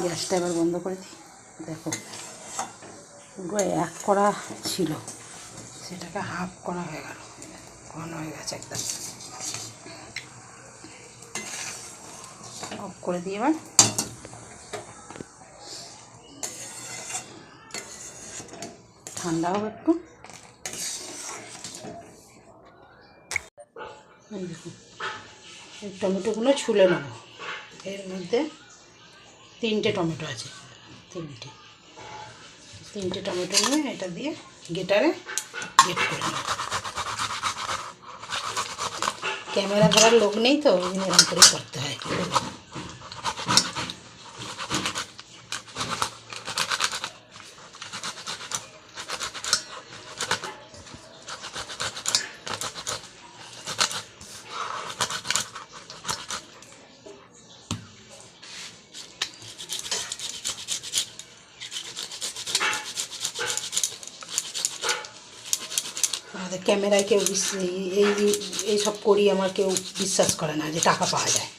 গ্যাসটা এবার বন্ধ করে দিই। দেখো পুরো এক করা ছিল, সেটাকে হাফ করা হয়ে গেল, ঘন হয়ে গেছে একদম। অফ করে দিই এবার। ঠান্ডা হবে একটু। দেখুন এই টমেটোগুলো ছুলে নেব। এর মধ্যে 3টে টমেটো আছে, 3টে টমেটো নিয়ে এটা দিয়ে গ্রেটারে গ্রেট করে নেব। ক্যামেরা ধরার লোক নেই তো, এরকম করে করতে হয়। আমাদের ক্যামেরায় কেউ এই সব করি আমার কেউ বিশ্বাস করে না যে টাকা পাওয়া যায়,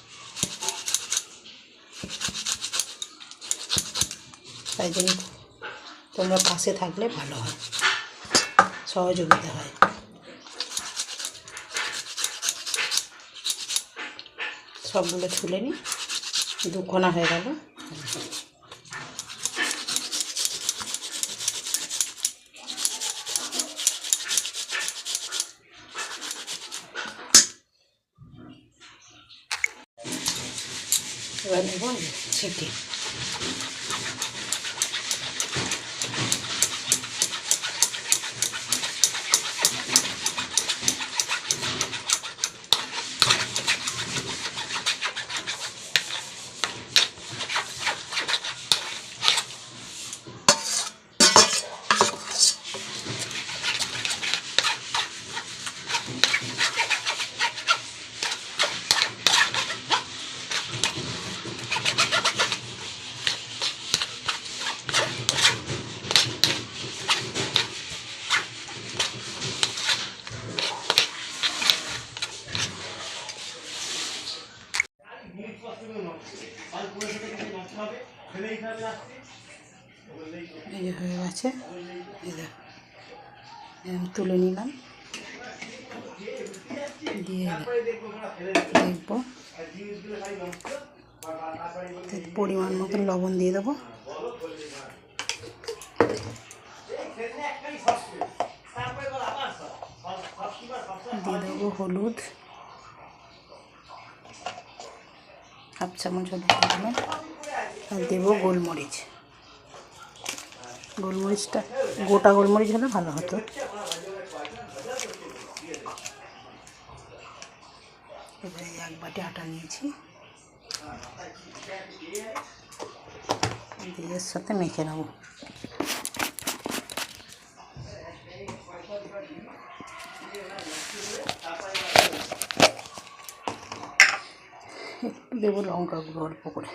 তাই জন্য তোমরা পাশে থাকলে ভালো হয়, সহযোগিতা হয়। সবগুলো ছুলে নিই, 2 কোনা হয়ে গেল। এবার নেব ছেঁকে। এই যে হয়ে গেছে, এই দেখো তুলে নিলাম, দিয়ে দেখবো পরিমাণ মতন লবণ দিয়ে দেবো, দিয়ে দেবো হলুদ, 1/2 চামচ হলুদ দিলাম, আর দেবো গোলমরিচ। গোলমরিচটা গোটা গোলমরিচ হলে ভালো হতো। এবারে 1 বাটি আটা নিয়েছি, দিয়ে এর সাথে মেখে নেব। একটু দেবো লঙ্কা গুঁড়ো অল্প করে।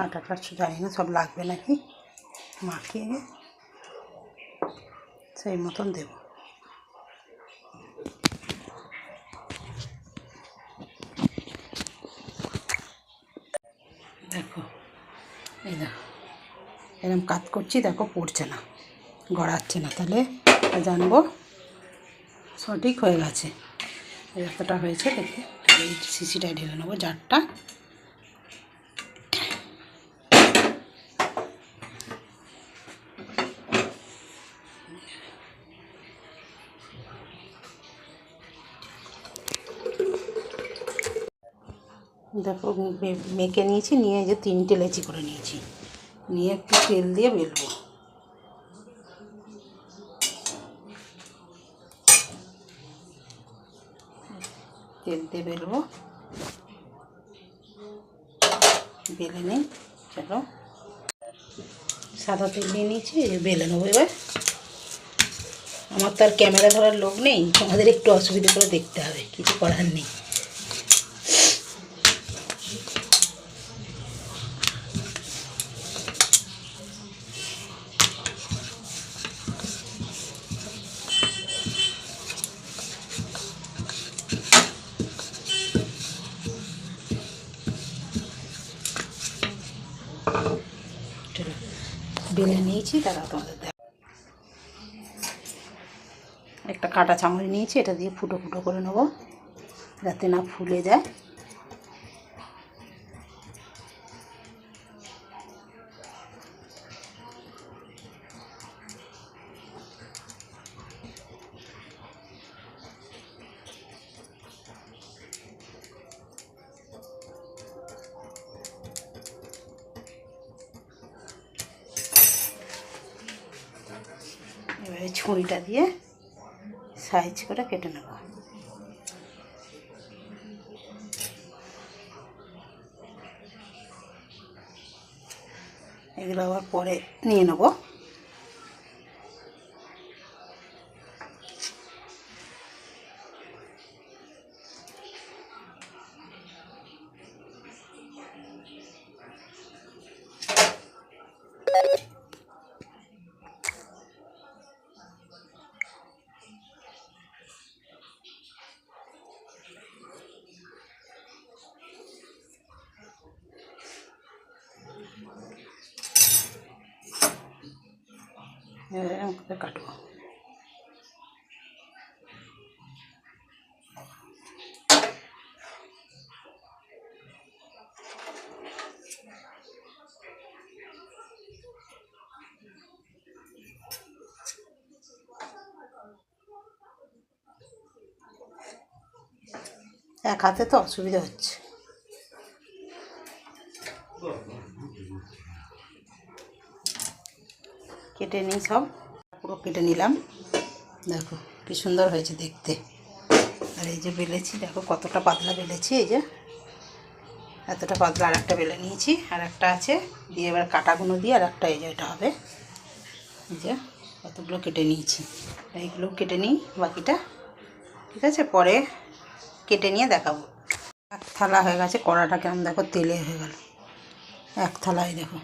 আটাটা জানি না সব লাগবে নাকি, মাখিয়ে সেই মতন দেব। দেখো এই দেখো এরকম কাজ করছি, দেখো পড়ছে না, গড়াচ্ছে না, তাহলে জানবো সঠিক হয়ে গেছে। এতটা হয়েছে দেখে এই শিশিটায় ঢেলে নেবো জারটা। দেখো মেখে নিয়েছি, নিয়ে যে 3টে লেচি করে নিয়েছি, নিয়ে একটু তেল দিয়ে বেলবো। তেল দিয়ে বেলবো, বেলে নিই। চলো সাদা তেল নিয়ে নিয়েছি, বেলে নেবো এবার। আমার তো আর ক্যামেরা ধরার লোক নেই, আমাদের একটু অসুবিধা করে দেখতে হবে, কিছু করার নেই। নিয়ে নিয়েছি, তারা তোমাদের দেখ। একটা কাঁটা চামচ নিয়েছি, এটা দিয়ে ফুটো ফুটো করে নেবো যাতে না ফুলে যায়। এবারে ছুরিটা দিয়ে সাইজ করে কেটে নেব। এগুলো আবার পরে নিয়ে নেব। এরকম করে কাটবো। এক হাতে তো অসুবিধা হচ্ছে। কেটে নিই, সব পুরো কেটে নিলাম। দেখো কি সুন্দর হয়েছে দেখতে। আর এই যে বেলেছি, দেখো কতটা পাতলা বেলেছি। এই যে এতটা পাতলা আর একটা বেলে নিয়েছি, আর একটা আছে দিয়ে এবার কাটাগুলো দিয়ে আর একটা এই যে এটা হবে। এই যে কতগুলো কেটে নিয়েছি, এইগুলো কেটে নিই বাকিটা, ঠিক আছে? পরে কেটে নিয়ে দেখাবো। এক থালা হয়ে গেছে, কড়াটা কেমন দেখো তেলে হয়ে গেল। এক থালায় দেখো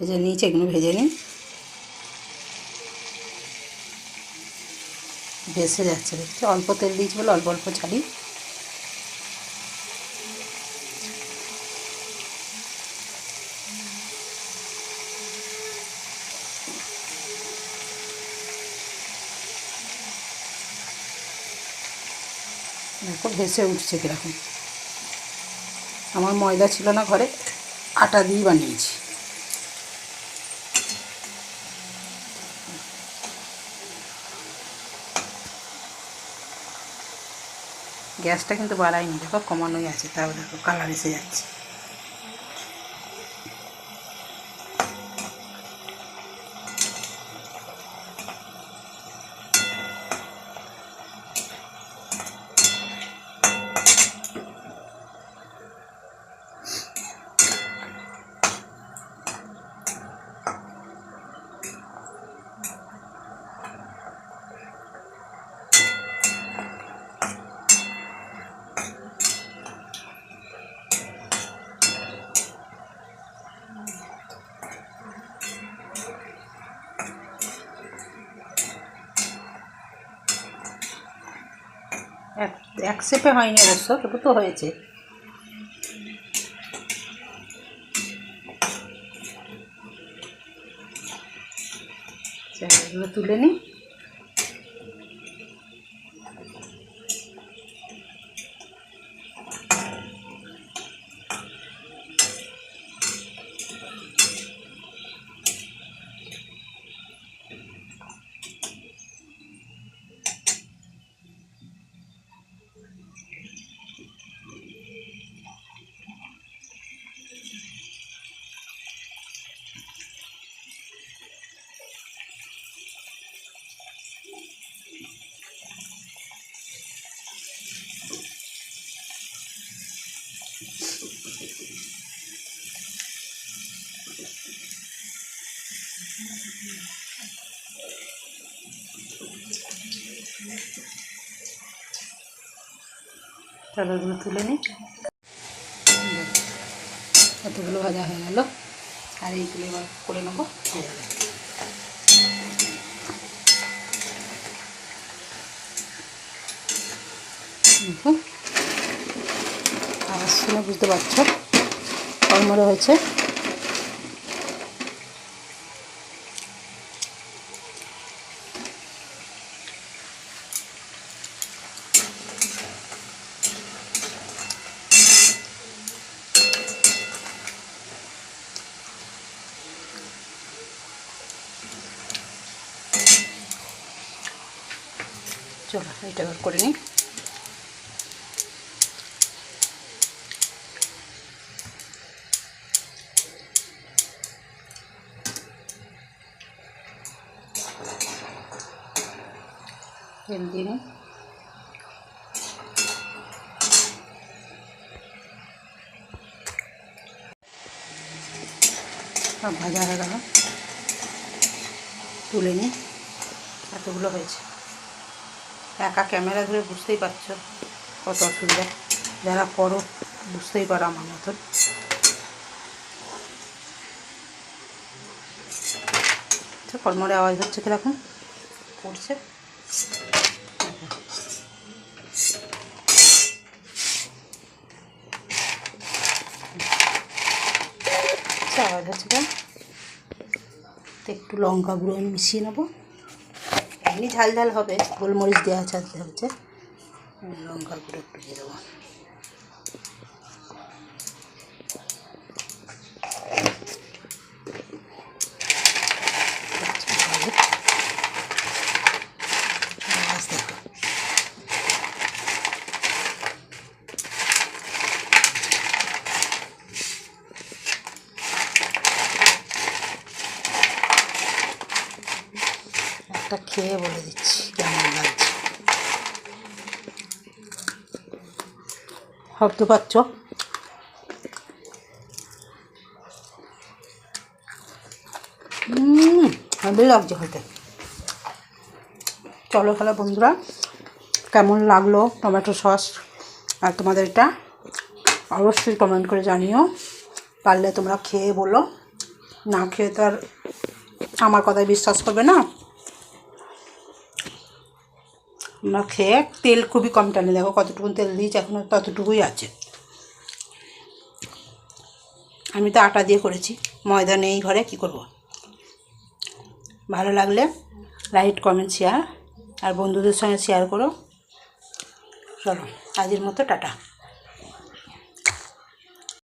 এই যে নিচে এগুলো ভেজে নিই। ভেসে যাচ্ছে দেখছি, অল্প তেল দিয়েছি বলে অল্প অল্প ছাড়ি। দেখো ভেসে উঠছে কীরকম। আমার ময়দা ছিল না ঘরে, আটা দিয়ে বানিয়েছি। গ্যাসটা কিন্তু বাড়াইনি, দেখো কমানোই আছে, তাও দেখো কালার এসে যাচ্ছে। এক শেপে হয়নি অবশ্য, তবু তো হয়েছে। এগুলো তুলে নিই। চলো এগুলো তুলে নিই। কতগুলো ভাজা হয়ে গেল, আর এইগুলো এবার করে নেবো। দেখো আওয়াজ শুনে বুঝতে পারছো কর্মরে হয়েছে। চলো এটা এবার করে নিই। তেল দিয়ে নিই। সব ভাজা হয়ে গেল, তুলে নিই। এতগুলো হয়েছে, একা ক্যামেরা ধরে বুঝতেই পারছো কত অসুবিধা। যারা করো বুঝতেই পারো আমার মতন। কড়মড়ে আওয়াজ হচ্ছে কীরকম পড়ছে। আওয়াজ হচ্ছে না, একটু লঙ্কা গুঁড়ো আমি মিশিয়ে নেবো। এমনি ঝাল ঝাল হবে, গোলমরিচ দেওয়া আছে হচ্ছে, লঙ্কা গুঁড়ো একটু দিয়ে দেবো। একটা খেয়ে বলে দিচ্ছি কেমন লাগছে। ভাবতে পারছ ভালোই লাগছে খেতে। চলো তাহলে বন্ধুরা, কেমন লাগলো টমেটো সস আর তোমাদের এটা অবশ্যই কমেন্ট করে জানিও। পারলে তোমরা খেয়ে বলো, না খেয়ে তো আর আমার কথায় বিশ্বাস করবে না। আমরা খেয়ে, তেল খুবই কম টানে, দেখো কতটুকু তেল দিয়েছি, এখনও ততটুকুই আছে। আমি তো আটা দিয়ে করেছি, ময়দা নেই ঘরে, কি করব। ভালো লাগলে লাইক কমেন্ট শেয়ার আর বন্ধুদের সঙ্গে শেয়ার করো। চলো আজকের মতো টাটা।